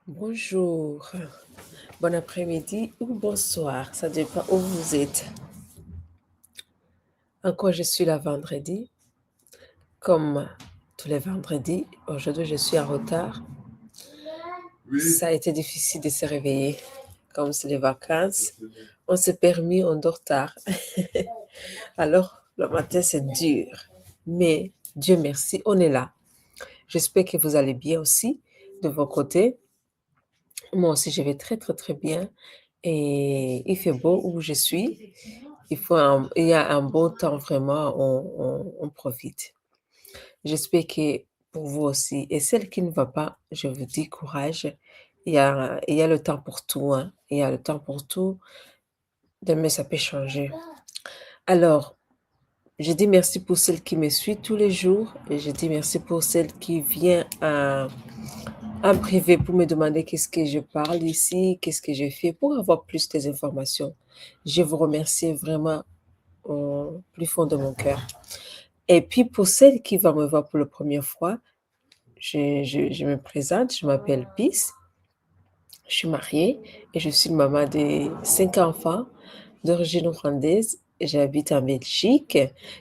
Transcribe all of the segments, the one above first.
Bonjour, bon après-midi ou bonsoir, ça dépend où vous êtes. Encore je suis là vendredi, comme tous les vendredis. Aujourd'hui, je suis en retard. Ça a été difficile de se réveiller. Comme c'est les vacances, on s'est permis, on dort tard. Alors, le matin, c'est dur. Mais Dieu merci, on est là. J'espère que vous allez bien aussi de vos côtés. Moi aussi, je vais très, très, très bien. Et il fait beau où je suis. Il y a un beau temps, vraiment, on profite. J'espère que pour vous aussi. Et celle qui ne va pas, je vous dis courage. Il y a le temps pour tout, hein. Il y a le temps pour tout. Demain, ça peut changer. Alors, je dis merci pour celle qui me suit tous les jours. Et je dis merci pour celle qui vient en privé pour me demander qu'est-ce que je parle ici, qu'est-ce que je fais pour avoir plus des informations. Je vous remercie vraiment au plus fond de mon cœur. Et puis pour celle qui va me voir pour la première fois, je me présente, je m'appelle Peace, je suis mariée et je suis maman de 5 enfants d'origine rwandaise. J'habite en Belgique,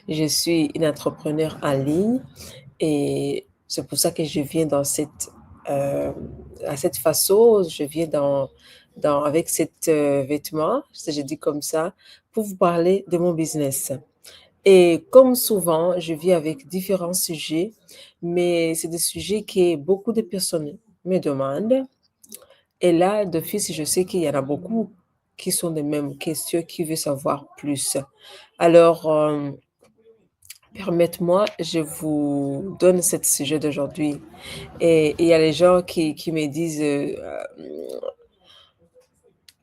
je suis une entrepreneure en ligne et c'est pour ça que je viens euh, à cette façon, je viens avec cet vêtement, si je dis comme ça, pour vous parler de mon business. Et comme souvent, je vis avec différents sujets, mais c'est des sujets que beaucoup de personnes me demandent. Et là, d'office, je sais qu'il y en a beaucoup qui sont des mêmes questions, qui veulent savoir plus. Alors, permettez-moi, je vous donne ce sujet d'aujourd'hui. Et il y a les gens qui me disent,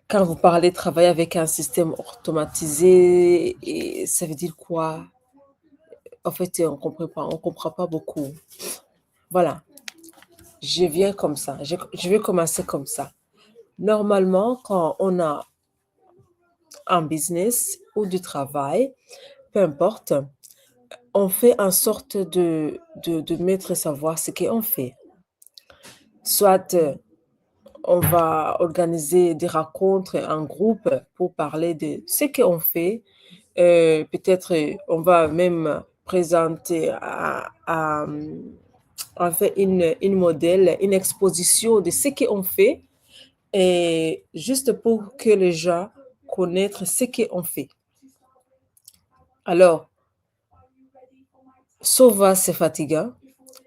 quand vous parlez de travailler avec un système automatisé, et ça veut dire quoi? En fait, on comprend pas beaucoup. Voilà, je viens comme ça. Je vais commencer comme ça. Normalement, quand on a un business ou du travail, peu importe, on fait en sorte de mettre savoir ce qu'on fait. Soit on va organiser des rencontres en groupe pour parler de ce qu'on fait. Peut-être on va même présenter en fait une modèle, une exposition de ce qu'on fait et juste pour que les gens connaissent ce qu'on fait. Alors, souvent c'est fatigant,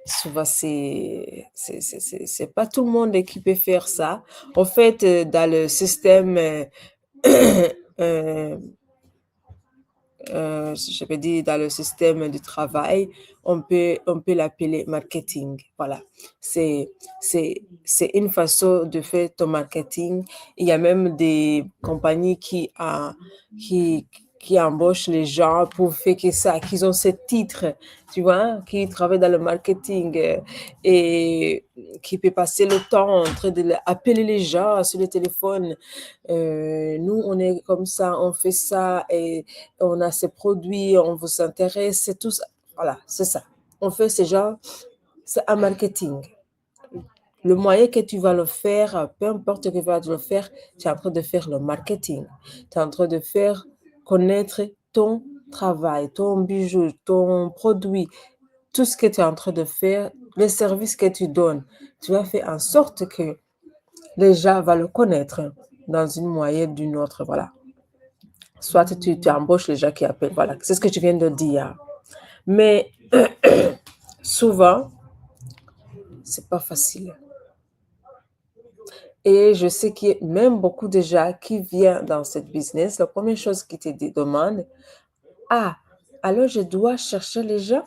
souvent c'est pas tout le monde qui peut faire ça. En fait, dans le système, euh, je vais dire dans le système du travail, on peut l'appeler marketing. Voilà. C'est une façon de faire ton marketing. Il y a même des compagnies qui, qui embauchent les gens pour faire que ça, qu'ils ont ce titre, tu vois, qui travaillent dans le marketing et qui peut passer le temps en train d'appeler les gens sur le téléphone. Nous, on est comme ça, on fait ça et on a ces produits, on vous intéresse, c'est tout ça. Voilà, c'est ça. On fait ce genre, c'est un marketing. Le moyen que tu vas le faire, peu importe que tu vas le faire, tu es en train de faire le marketing. Tu es en train de faire connaître ton travail, ton bijou, ton produit, tout ce que tu es en train de faire, le service que tu donnes. Tu vas faire en sorte que les gens vont le connaître dans une moyenne d'une autre. Voilà. Soit tu embauches les gens qui appellent. Voilà, c'est ce que je viens de dire. Mais souvent, c'est pas facile. Et je sais qu'il y a même beaucoup de gens qui viennent dans cette business. La première chose qu'ils te demandent, ah, alors je dois chercher les gens?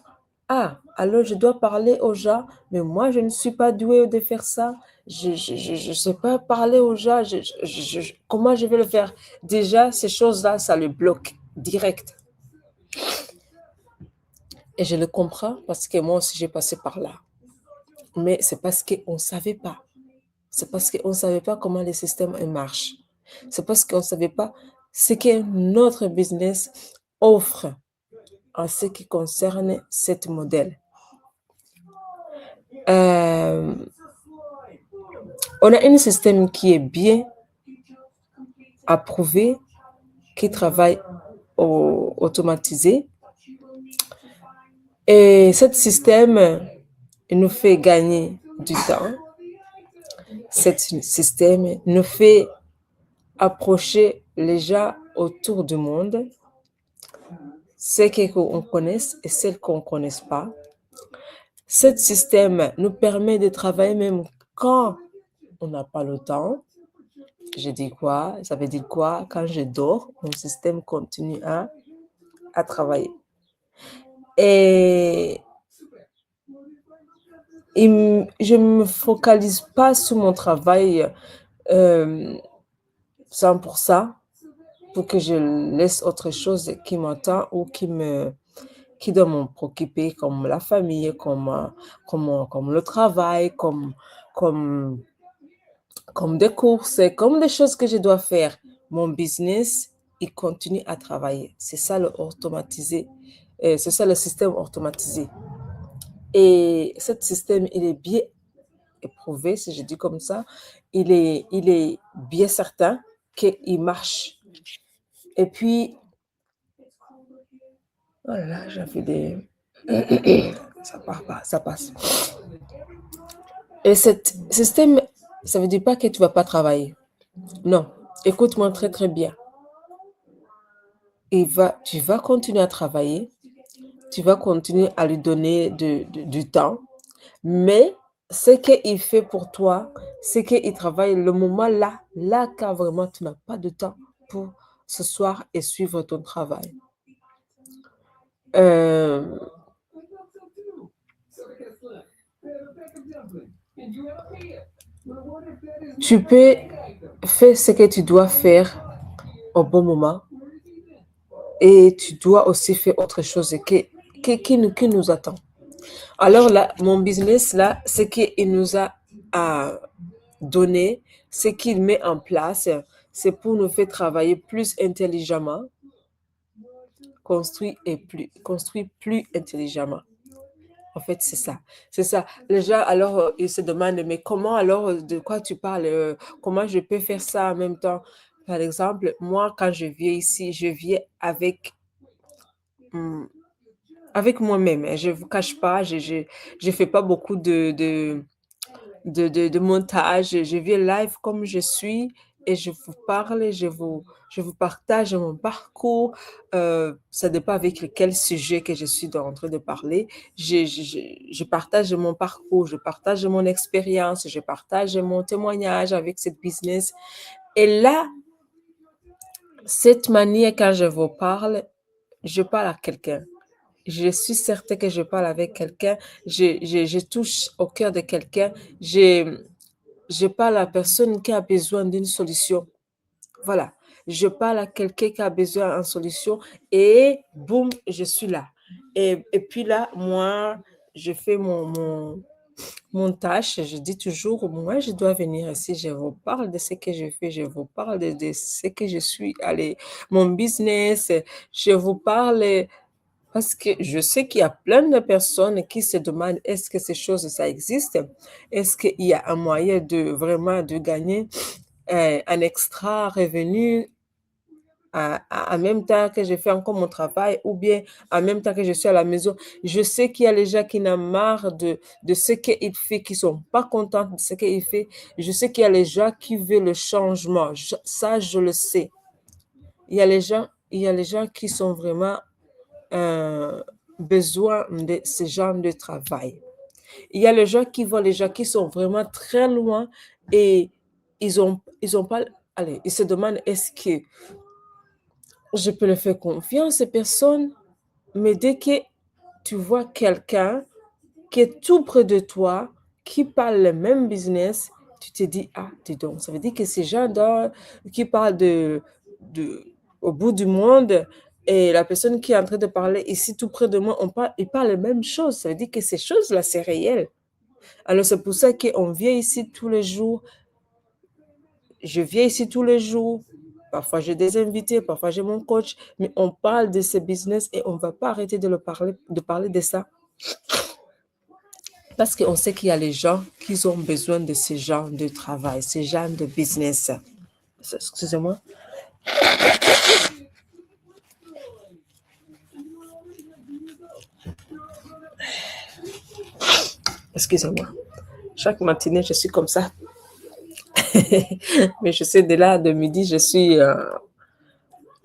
Ah, alors je dois parler aux gens, mais moi je ne suis pas douée de faire ça. Je sais pas parler aux gens. Comment je vais le faire? Déjà, ces choses-là, ça le bloque direct. Et je le comprends parce que moi aussi j'ai passé par là. Mais c'est parce qu'on ne savait pas. C'est parce qu'on ne savait pas comment le système marche. C'est parce qu'on ne savait pas ce que notre business offre en ce qui concerne cette modèle. Euh, On a un système qui est bien approuvé, qui travaille automatisé. Et ce système nous fait gagner du temps. Ce système nous fait approcher les gens autour du monde, ceux qu'on connaisse et ceux qu'on ne connaisse pas. Ce système nous permet de travailler même quand on n'a pas le temps. Je dis quoi? Ça veut dire quoi? Quand je dors, mon système continue à travailler. Et je ne me focalise pas sur mon travail 100% pour que je laisse autre chose qui m'attend ou qui doit me préoccuper, comme la famille, comme le travail, comme des courses, comme des choses que je dois faire. Mon business, il continue à travailler. C'est ça le automatisé. C'est ça le système automatisé. Et ce système, il est bien éprouvé, si je dis comme ça. Il est bien certain qu'il marche. Et puis, oh là là, j'avais des... ça part pas, ça passe. Et ce système, ça ne veut dire pas que tu ne vas pas travailler. Non, écoute-moi très très bien. Tu vas continuer à travailler, tu vas continuer à lui donner du temps, mais ce qu'il fait pour toi, c'est qu'il travaille le moment là quand vraiment tu n'as pas de temps pour ce soir et suivre ton travail. Tu peux faire ce que tu dois faire au bon moment et tu dois aussi faire autre chose qui nous attend. Alors là, mon business, là, ce qu'il nous a donné, ce qu'il met en place, c'est pour nous faire travailler plus intelligemment, construire plus intelligemment. En fait, c'est ça. C'est ça. Les gens, alors, ils se demandent, mais comment alors, de quoi tu parles? Comment je peux faire ça en même temps? Par exemple, moi, quand je viens ici, je viens avec moi-même. Je ne vous cache pas, je fais pas beaucoup de montage. Je viens live comme je suis et je vous parle, je vous partage mon parcours. Ça dépend avec quel sujet que je suis en train de parler. Je partage mon parcours, je partage mon expérience, je partage mon témoignage avec cette business. Et là, cette manière, quand je vous parle, je parle à quelqu'un. Je suis certaine que je parle avec quelqu'un, je touche au cœur de quelqu'un, je parle à la personne qui a besoin d'une solution. Voilà, je parle à quelqu'un qui a besoin d'une solution et boum, je suis là. Et puis là, moi, je fais mon tâche. Je dis toujours, moi, je dois venir ici, je vous parle de ce que je fais, je vous parle de ce que je suis, allez, mon business, je vous parle. Parce que je sais qu'il y a plein de personnes qui se demandent est-ce que ces choses, ça existe? Est-ce qu'il y a un moyen de vraiment de gagner un extra revenu en même temps que je fais encore mon travail ou bien en même temps que je suis à la maison? Je sais qu'il y a les gens qui n'ont marre de ce qu'il fait, qui ne sont pas contents de ce qu'il fait. Je sais qu'il y a les gens qui veulent le changement. Ça, je le sais. Il y a les gens qui sont vraiment besoin de ce genre de travail. Il y a les gens qui sont vraiment très loin et ils ont pas, allez, ils se demandent est-ce que je peux leur faire confiance ces personnes, mais dès que tu vois quelqu'un qui est tout près de toi, qui parle le même business, tu te dis, ah, dis donc, ça veut dire que ces gens qui parlent au bout du monde et la personne qui est en train de parler ici tout près de moi, ils parlent les mêmes choses. Ça veut dire que ces choses-là, c'est réel. Alors, c'est pour ça qu'on vient ici tous les jours. Je viens ici tous les jours. Parfois, j'ai des invités, parfois, j'ai mon coach, mais on parle de ce business et on ne va pas arrêter de parler de ça. Parce qu'on sait qu'il y a les gens qui ont besoin de ce genre de travail, ce genre de business. Excusez-moi. Excusez-moi. Chaque matinée, je suis comme ça. Mais je sais, de là, de midi, je suis...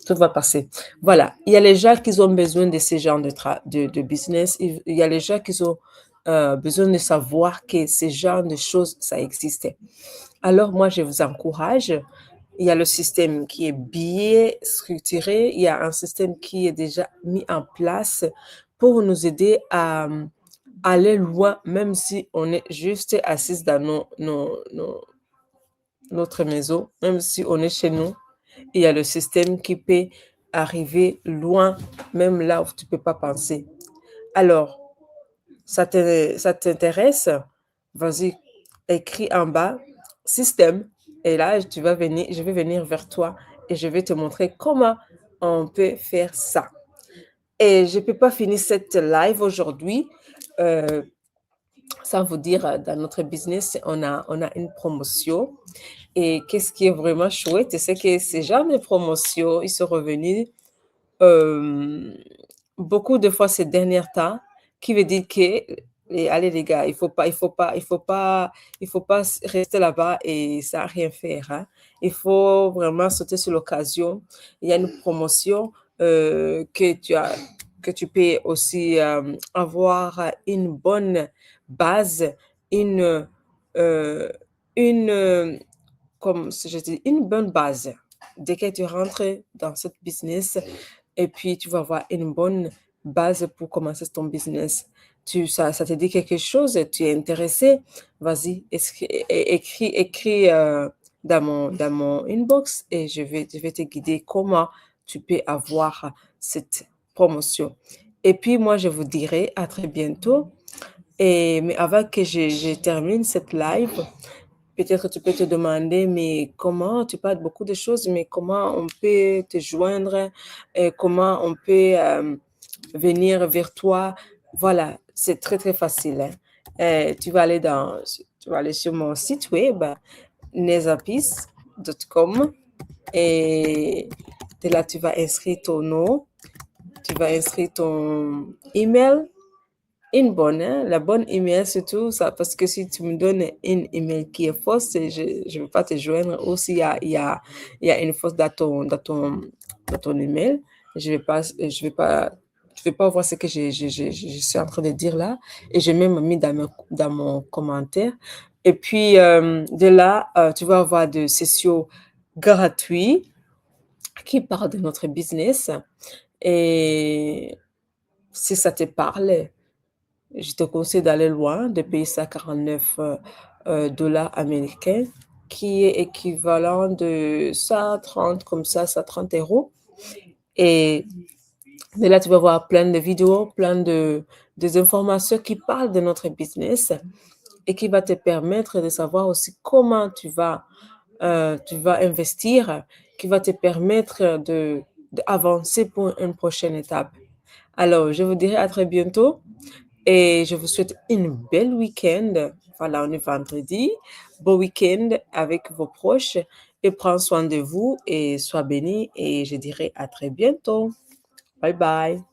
tout va passer. Voilà. Il y a les gens qui ont besoin de ce genre de business. Il y a les gens qui ont besoin de savoir que ce genre de choses, ça existait. Alors, moi, je vous encourage. Il y a le système qui est bien structuré. Il y a un système qui est déjà mis en place pour nous aider à aller loin, même si on est juste assis dans notre maison, même si on est chez nous. Il y a le système qui peut arriver loin, même là où tu ne peux pas penser. Alors, ça t'intéresse? Vas-y, écris en bas, système. Et là, je vais venir vers toi et je vais te montrer comment on peut faire ça. Et je ne peux pas finir cette live aujourd'hui sans vous dire, dans notre business, on a une promotion. Et qu'est-ce qui est vraiment chouette, c'est que ces genres de promotions, ils sont revenus euh, beaucoup de fois ces derniers temps, qui veut dire que, allez les gars, il faut pas rester là-bas et ça rien faire, hein. Il faut vraiment sauter sur l'occasion. Il y a une promotion que tu peux aussi avoir une bonne base, une, euh, une comme je dis, une bonne base. Dès que tu rentres dans cette business, et puis tu vas avoir une bonne base pour commencer ton business. Ça te dit quelque chose, tu es intéressé, vas-y, écris dans mon inbox et je vais te guider comment tu peux avoir cette promotion. Et puis moi, je vous dirai à très bientôt. Mais avant que je termine cette live, peut-être tu peux te demander, mais comment, tu parles beaucoup de choses, mais comment on peut te joindre, et comment on peut venir vers toi. Voilà, c'est très, très facile, hein. Tu vas aller sur mon site web, nesapis.com, et de là, tu vas inscrire ton nom, tu vas inscrire ton email, une bonne, hein, la bonne email surtout, ça, parce que si tu me donnes une email qui est fausse, je ne veux pas te joindre. Ou s'il y a, il y a une fausse dans ton email, je vais pas voir ce que je suis en train de dire là. Et j'ai même mis dans mon commentaire. Et puis, de là, tu vas avoir des sessions gratuites qui parlent de notre business. Et si ça te parle, je te conseille d'aller loin, de payer ça 49 dollars américains, qui est équivalent de 130, comme ça 30 euros. Et de là, tu vas voir plein de vidéos, des informations qui parlent de notre business et qui va te permettre de savoir aussi comment tu vas investir, qui va te permettre d'avancer pour une prochaine étape. Alors, je vous dirai à très bientôt. Et je vous souhaite une belle week-end. Voilà, on est vendredi. Beau week-end avec vos proches et prends soin de vous et sois bénis. Et je dirai à très bientôt. Bye bye.